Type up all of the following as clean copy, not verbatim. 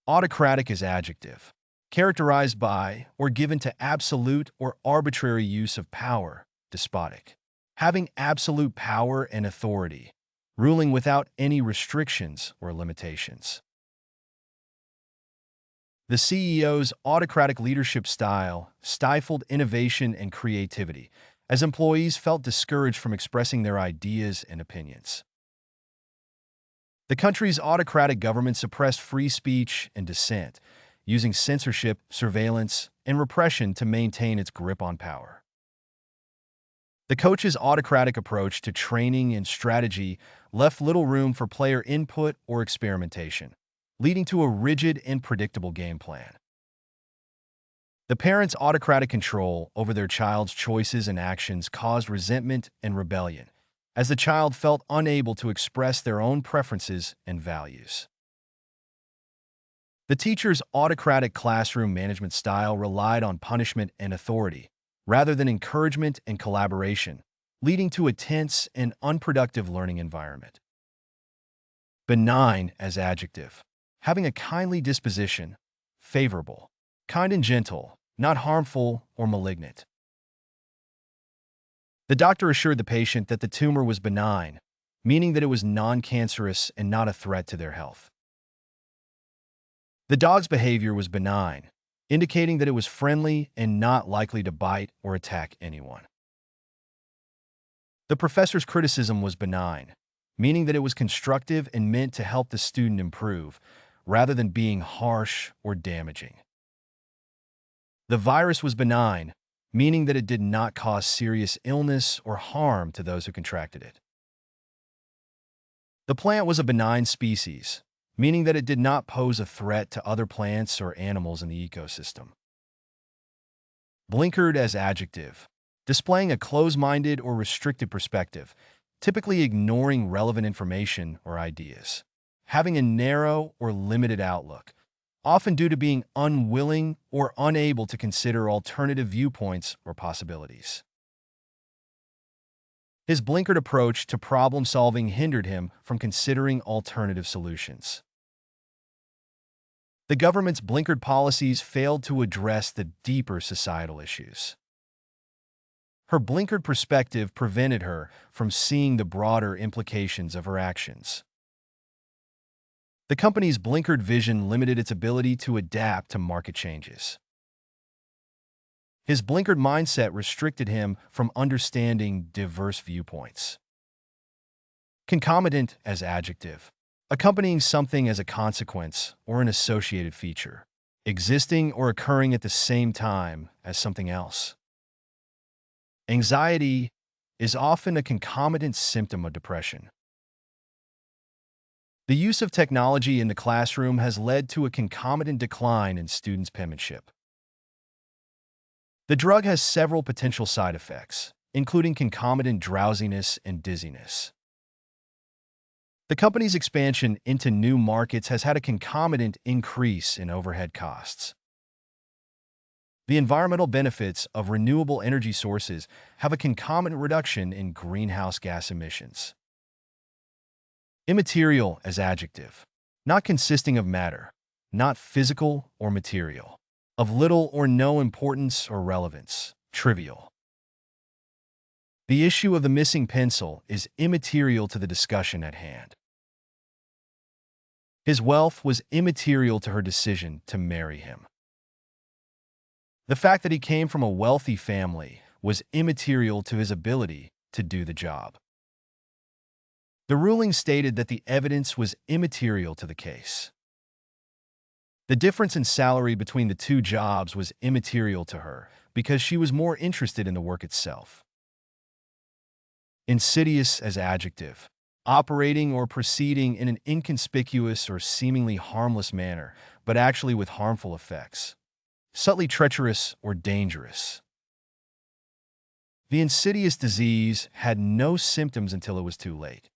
Autocratic is adjective, characterized by or given to absolute or arbitrary use of power, despotic. Having absolute power and authority, ruling without any restrictions or limitations. The CEO's autocratic leadership style stifled innovation and creativity, as employees felt discouraged from expressing their ideas and opinions. The country's autocratic government suppressed free speech and dissent, using censorship, surveillance, and repression to maintain its grip on power. The coach's autocratic approach to training and strategy left little room for player input or experimentation, leading to a rigid and predictable game plan. The parents' autocratic control over their child's choices and actions caused resentment and rebellion, as the child felt unable to express their own preferences and values. The teacher's autocratic classroom management style relied on punishment and authority, rather than encouragement and collaboration, leading to a tense and unproductive learning environment. Benign as adjective, having a kindly disposition, favorable, kind and gentle, not harmful or malignant. The doctor assured the patient that the tumor was benign, meaning that it was non-cancerous and not a threat to their health. The dog's behavior was benign, indicating that it was friendly and not likely to bite or attack anyone. The professor's criticism was benign, meaning that it was constructive and meant to help the student improve, rather than being harsh or damaging. The virus was benign, meaning that it did not cause serious illness or harm to those who contracted it. The plant was a benign species, meaning that it did not pose a threat to other plants or animals in the ecosystem. Blinkered as adjective, displaying a closed-minded or restricted perspective, typically ignoring relevant information or ideas. Having a narrow or limited outlook, often due to being unwilling or unable to consider alternative viewpoints or possibilities. His blinkered approach to problem-solving hindered him from considering alternative solutions. The government's blinkered policies failed to address the deeper societal issues. Her blinkered perspective prevented her from seeing the broader implications of her actions. The company's blinkered vision limited its ability to adapt to market changes. His blinkered mindset restricted him from understanding diverse viewpoints. Concomitant as adjective, accompanying something as a consequence or an associated feature, existing or occurring at the same time as something else. Anxiety is often a concomitant symptom of depression. The use of technology in the classroom has led to a concomitant decline in students' penmanship. The drug has several potential side effects, including concomitant drowsiness and dizziness. The company's expansion into new markets has had a concomitant increase in overhead costs. The environmental benefits of renewable energy sources have a concomitant reduction in greenhouse gas emissions. Immaterial as adjective, not consisting of matter, not physical or material, of little or no importance or relevance, trivial. The issue of the missing pencil is immaterial to the discussion at hand. His wealth was immaterial to her decision to marry him. The fact that he came from a wealthy family was immaterial to his ability to do the job. The ruling stated that the evidence was immaterial to the case. The difference in salary between the two jobs was immaterial to her because she was more interested in the work itself. Insidious as adjective, operating or proceeding in an inconspicuous or seemingly harmless manner, but actually with harmful effects. Subtly treacherous or dangerous. The insidious disease had no symptoms until it was too late.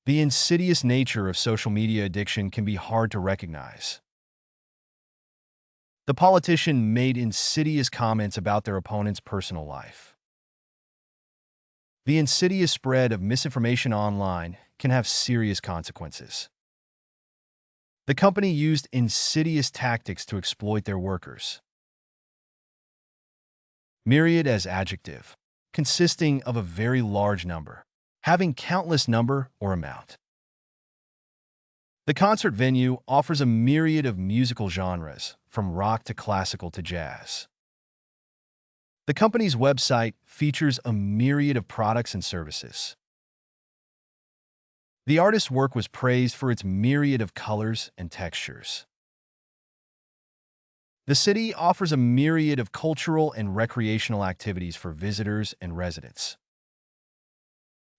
The insidious nature of social media addiction can be hard to recognize. The politician made insidious comments about their opponent's personal life. The insidious spread of misinformation online can have serious consequences. The company used insidious tactics to exploit their workers. Myriad as adjective, consisting of a very large number, having countless number or amount. The concert venue offers a myriad of musical genres, from rock to classical to jazz. The company's website features a myriad of products and services. The artist's work was praised for its myriad of colors and textures. The city offers a myriad of cultural and recreational activities for visitors and residents.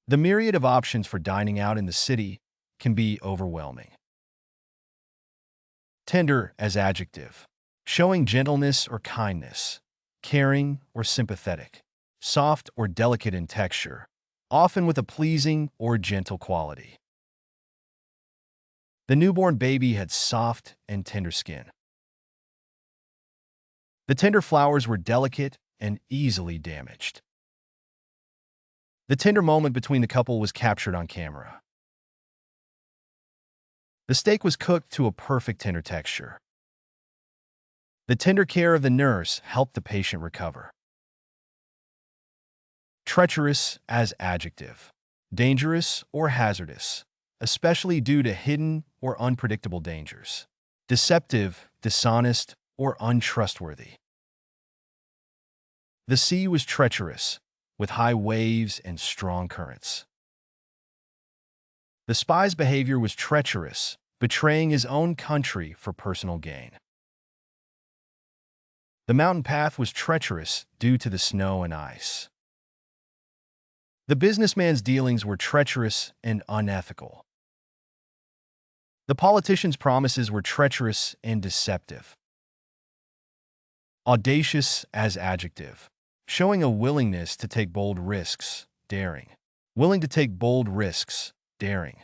The myriad of options for dining out in the city can be overwhelming. Tender as adjective, showing gentleness or kindness, caring or sympathetic, soft or delicate in texture, often with a pleasing or gentle quality. The newborn baby had soft and tender skin. The tender flowers were delicate and easily damaged. The tender moment between the couple was captured on camera. The steak was cooked to a perfect tender texture. The tender care of the nurse helped the patient recover. Treacherous as adjective, dangerous or hazardous, especially due to hidden or unpredictable dangers. Deceptive, dishonest, or untrustworthy. The sea was treacherous, with high waves and strong currents. The spy's behavior was treacherous, betraying his own country for personal gain. The mountain path was treacherous due to the snow and ice. The businessman's dealings were treacherous and unethical. The politician's promises were treacherous and deceptive. Audacious as adjective, showing a willingness to take bold risks, daring. Willing to take bold risks, daring.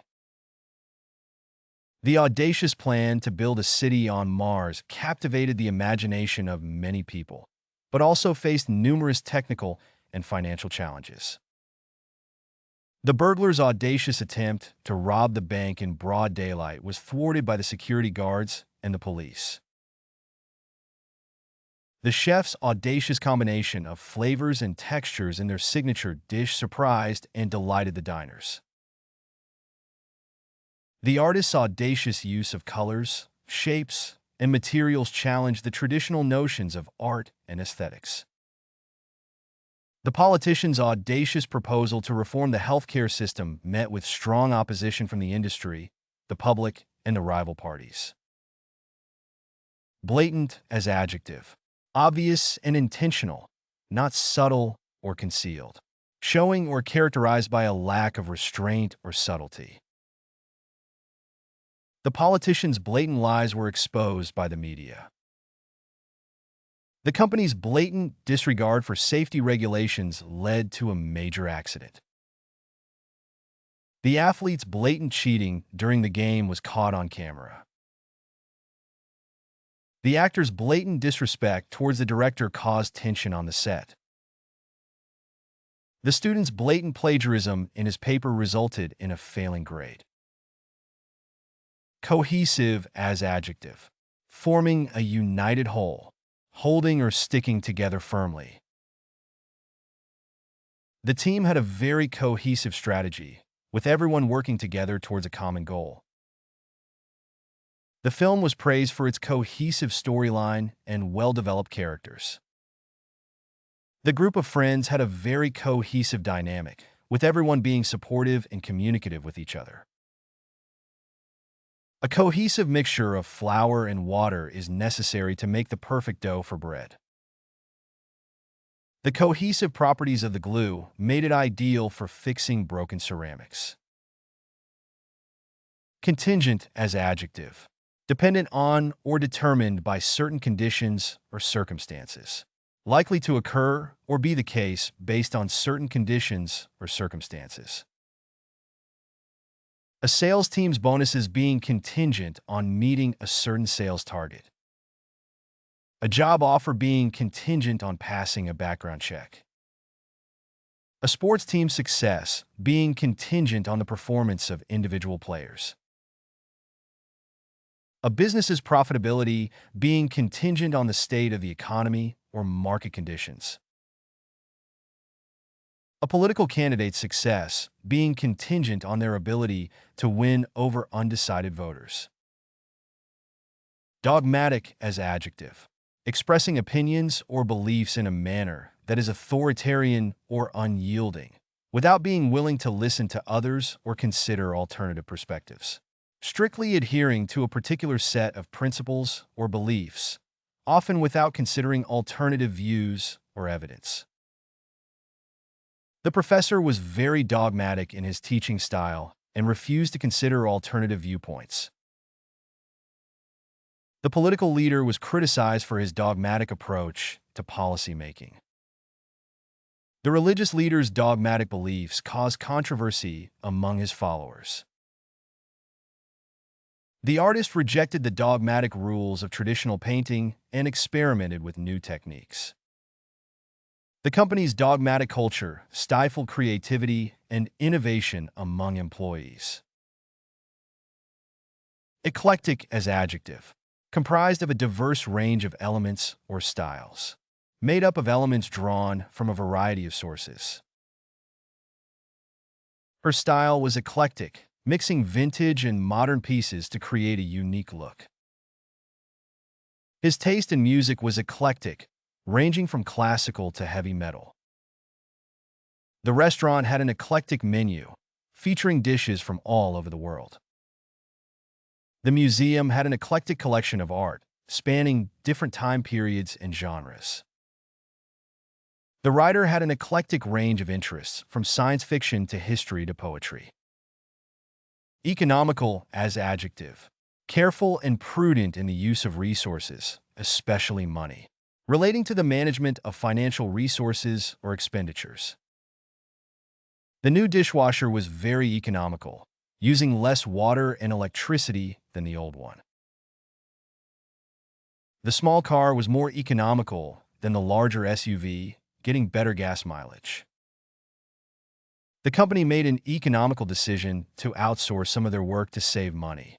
The audacious plan to build a city on Mars captivated the imagination of many people, but also faced numerous technical and financial challenges. The burglar's audacious attempt to rob the bank in broad daylight was thwarted by the security guards and the police. The chef's audacious combination of flavors and textures in their signature dish surprised and delighted the diners. The artist's audacious use of colors, shapes, and materials challenged the traditional notions of art and aesthetics. The politician's audacious proposal to reform the healthcare system met with strong opposition from the industry, the public, and the rival parties. Blatant as adjective, obvious and intentional, not subtle or concealed, showing or characterized by a lack of restraint or subtlety. The politician's blatant lies were exposed by the media. The company's blatant disregard for safety regulations led to a major accident. The athlete's blatant cheating during the game was caught on camera. The actor's blatant disrespect towards the director caused tension on the set. The student's blatant plagiarism in his paper resulted in a failing grade. Cohesive as adjective, forming a united whole, holding or sticking together firmly. The team had a very cohesive strategy, with everyone working together towards a common goal. The film was praised for its cohesive storyline and well-developed characters. The group of friends had a very cohesive dynamic, with everyone being supportive and communicative with each other. A cohesive mixture of flour and water is necessary to make the perfect dough for bread. The cohesive properties of the glue made it ideal for fixing broken ceramics. Contingent as adjective, dependent on or determined by certain conditions or circumstances, likely to occur or be the case based on certain conditions or circumstances. A sales team's bonuses being contingent on meeting a certain sales target. A job offer being contingent on passing a background check. A sports team's success being contingent on the performance of individual players. A business's profitability being contingent on the state of the economy or market conditions. A political candidate's success being contingent on their ability to win over undecided voters. Dogmatic as adjective. Expressing opinions or beliefs in a manner that is authoritarian or unyielding, without being willing to listen to others or consider alternative perspectives. Strictly adhering to a particular set of principles or beliefs, often without considering alternative views or evidence. The professor was very dogmatic in his teaching style and refused to consider alternative viewpoints. The political leader was criticized for his dogmatic approach to policymaking. The religious leader's dogmatic beliefs caused controversy among his followers. The artist rejected the dogmatic rules of traditional painting and experimented with new techniques. The company's dogmatic culture stifled creativity and innovation among employees. Eclectic as adjective. Comprised of a diverse range of elements or styles. Made up of elements drawn from a variety of sources. Her style was eclectic, mixing vintage and modern pieces to create a unique look. His taste in music was eclectic, ranging from classical to heavy metal. The restaurant had an eclectic menu, featuring dishes from all over the world. The museum had an eclectic collection of art, spanning different time periods and genres. The writer had an eclectic range of interests, from science fiction to history to poetry. Economical as adjective. Careful and prudent in the use of resources, especially money, relating to the management of financial resources or expenditures. The new dishwasher was very economical, using less water and electricity than the old one. The small car was more economical than the larger SUV, getting better gas mileage. The company made an economical decision to outsource some of their work to save money.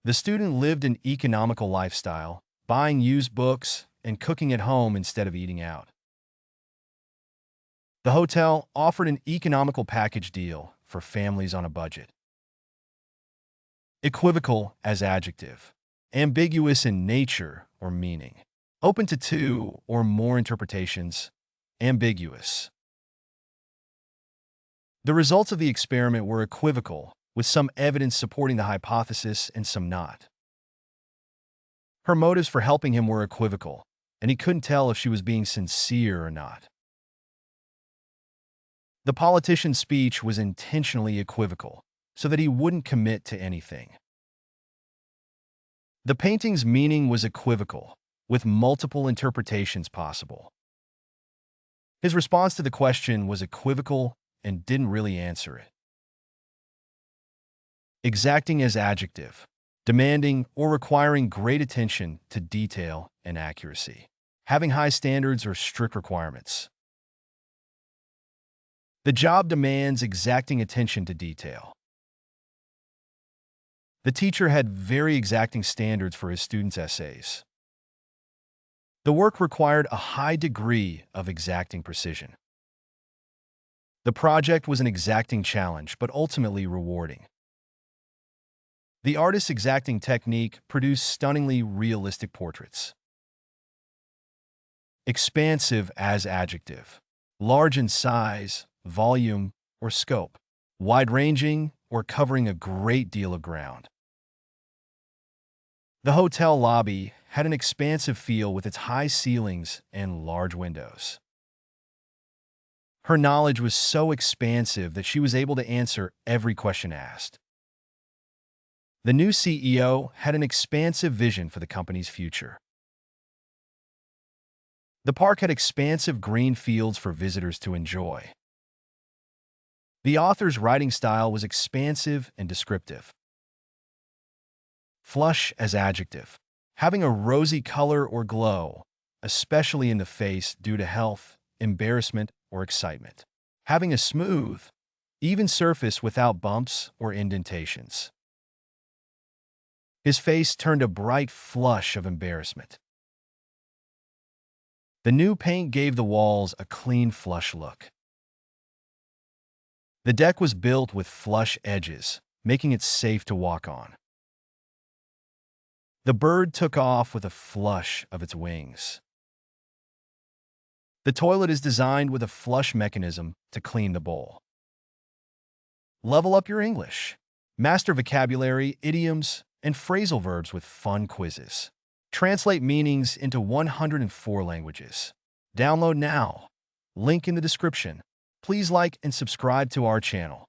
The student lived an economical lifestyle, buying used books and cooking at home instead of eating out. The hotel offered an economical package deal for families on a budget. Equivocal as adjective. Ambiguous in nature or meaning. Open to two or more interpretations. Ambiguous. The results of the experiment were equivocal, with some evidence supporting the hypothesis and some not. Her motives for helping him were equivocal, and he couldn't tell if she was being sincere or not. The politician's speech was intentionally equivocal, so that he wouldn't commit to anything. The painting's meaning was equivocal, with multiple interpretations possible. His response to the question was equivocal and didn't really answer it. Exacting as adjective. Demanding or requiring great attention to detail and accuracy. Having high standards or strict requirements. The job demands exacting attention to detail. The teacher had very exacting standards for his students' essays. The work required a high degree of exacting precision. The project was an exacting challenge, but ultimately rewarding. The artist's exacting technique produced stunningly realistic portraits. Expansive as adjective. Large in size, volume, or scope. Wide-ranging or covering a great deal of ground. The hotel lobby had an expansive feel with its high ceilings and large windows. Her knowledge was so expansive that she was able to answer every question asked. The new CEO had an expansive vision for the company's future. The park had expansive green fields for visitors to enjoy. The author's writing style was expansive and descriptive. Flush as adjective. Having a rosy color or glow, especially in the face due to health, embarrassment, or excitement. Having a smooth, even surface without bumps or indentations. His face turned a bright flush of embarrassment. The new paint gave the walls a clean, flush look. The deck was built with flush edges, making it safe to walk on. The bird took off with a flush of its wings. The toilet is designed with a flush mechanism to clean the bowl. Level up your English. Master vocabulary, idioms, and phrasal verbs with fun quizzes. Translate meanings into 104 languages. Download now. Link in the description. Please like and subscribe to our channel.